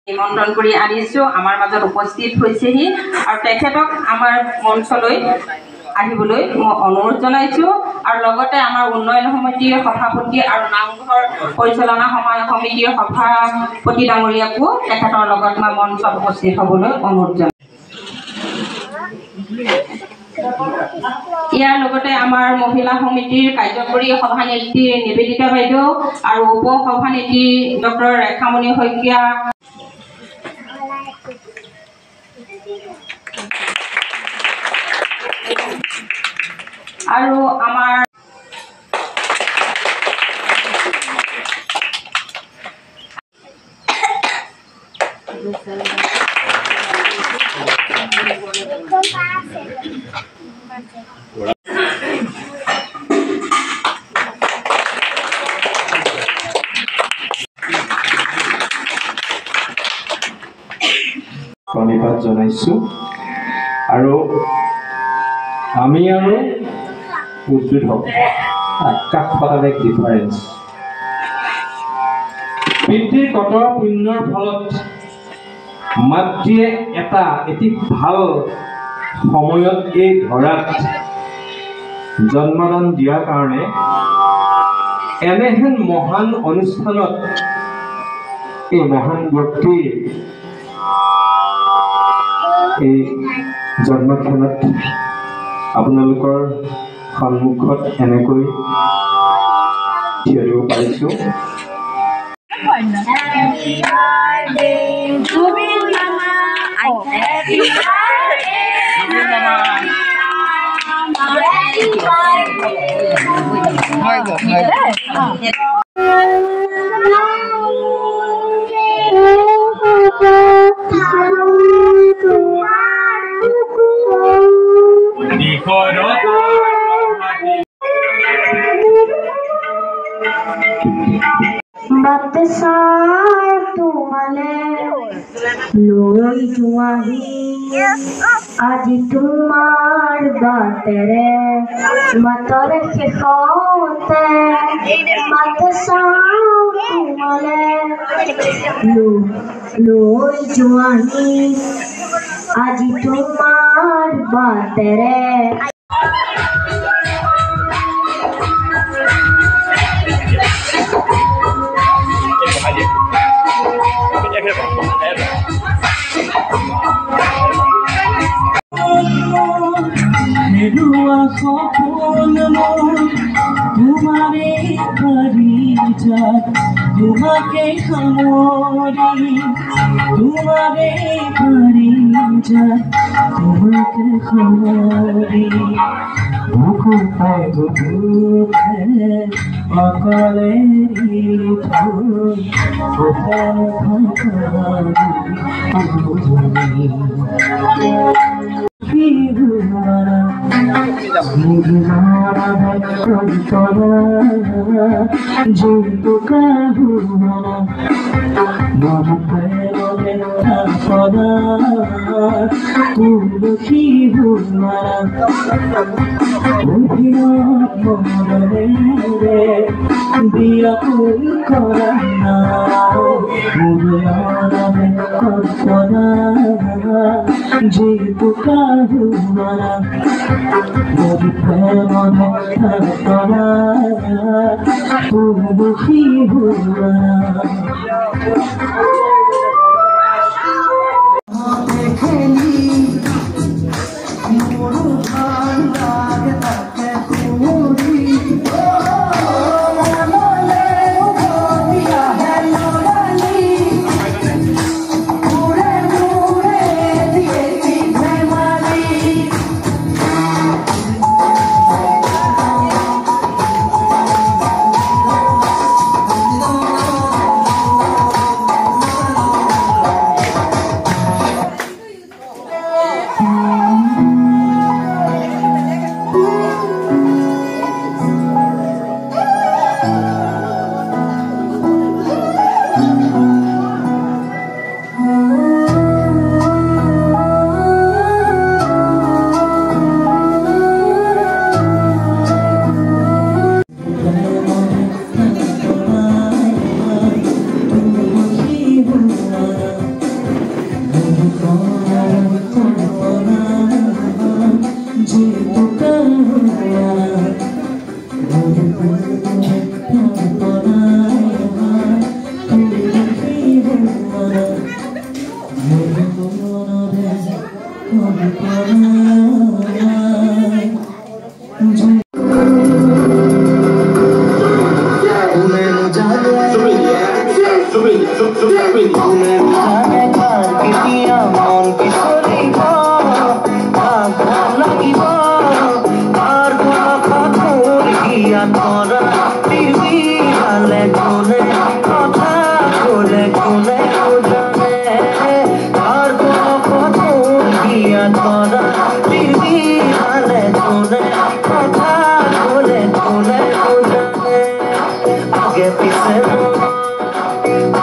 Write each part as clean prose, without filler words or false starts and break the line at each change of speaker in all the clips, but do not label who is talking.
নিমন্ত্ৰণ কৰি আনিছো আমাৰ মাজত উপস্থিত হৈছেহি আৰু তেখেতক আমাৰ মঞ্চলৈ আহিবলৈ মই অনুৰোধ জনাইছো আৰু লগতে আমাৰ উন্নয়ন সমিতিৰ সভাপতি আৰু নামঘৰ পৰিচালনা সমিতিৰ সভাপতি ডাঙৰীয়াকো তেখেতৰ লগত মই মঞ্চত উপস্থিত হ'বলৈ অনুৰোধ জনাইছো। ইয়াৰ লগতে আমাৰ মহিলা সমিতিৰ কাৰ্যকৰী সভানেত্ৰী নিবেদিতা বাইদেউ আৰু উপ সভানেত্ৰী ডক্টৰ ৰেখামণি শইকীয়া আৰু আমাৰ
ধন্যবাদ জনাইছো আৰু আমি আৰু উদ্ভিদ হওক আকাশ পাতাল এক ডিফাৰেঞ্চ পিতৃৰ কঠোৰ পুণ্যৰ ফলত মাতৃয়ে এটি ভাল সময়ত এই ধৰাত জন্মদান দিয়াৰ কাৰণে এনেহেন মহান অনুষ্ঠানত এই মহান ব্যক্তিৰ এই জন্মস্থানত আপোনালোকৰ সন্মুখত এনেকৈ থিয় দিব পাৰিছো।
আজি তোমাৰ বাটেৰে মাতৰ শেষতে মাতে চাওঁ তোমালে লৈ যোৱাহি আজি তোমাৰ বাটেৰে
तुम्हारे परिचय तुम्हारे खमोरी तुम्हारे परिचय तुम्हारे खमोरी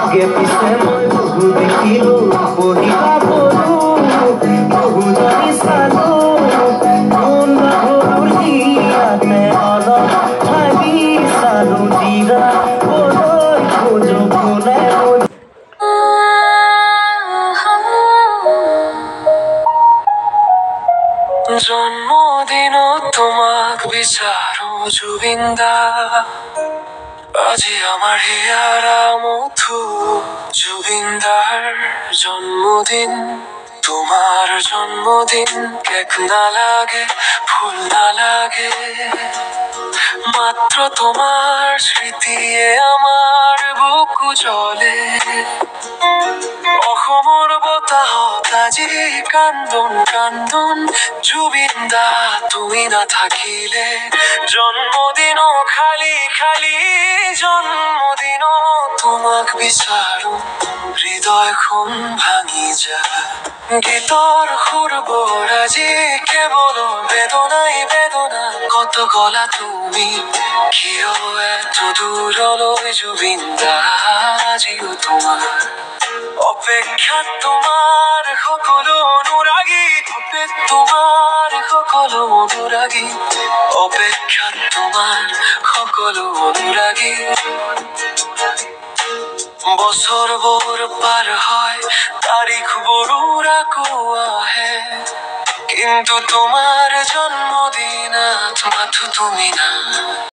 আগে পিছে মই বহু দেখিলো পঢ়িবা পঢ়ো বহু জানি চালো কোন বাহুৰ হিয়াতে অলপ ভাবি চালো দিৰা পঢ়ৈ খোজো কোনে জন্মদিনত তোমাক বিচাৰো জুবিনদা আজি আমার হিয়ারা মধু জুবিনদার জন্মদিন তোমার জন্মদিন কেক না লাগে ফুল না লাগে মাত্র তোমার স্মৃতিয়ে আমার বুকু জ্বলে অসমৰ বতাহত আজি কান্দন কান্দন জুবিনদা তুমি নাথাকিলে জন্মদিনো খালি খালি জন্মদিন তোমাক বিচাৰো হৃদয়খন ভাঙি যায় গীতৰ সুৰবোৰ আজি কেৱল বেদনাই বেদনা কত গলা তুমি কিয় এত দূৰলৈ জুবিনদা আজিও তোমাৰ অপেক্ষাত তোমাৰ সকলো অনুৰাগী তোমাৰ সকলো অনুৰাগী অপেক্ষাত তোমাৰ সকলো অনুৰাগী বছৰবোৰ পাৰ হয় তাৰিখবোৰো আকৌ আহে কিন্তু তোমাৰ জন্মদিনত মাথো তুমি না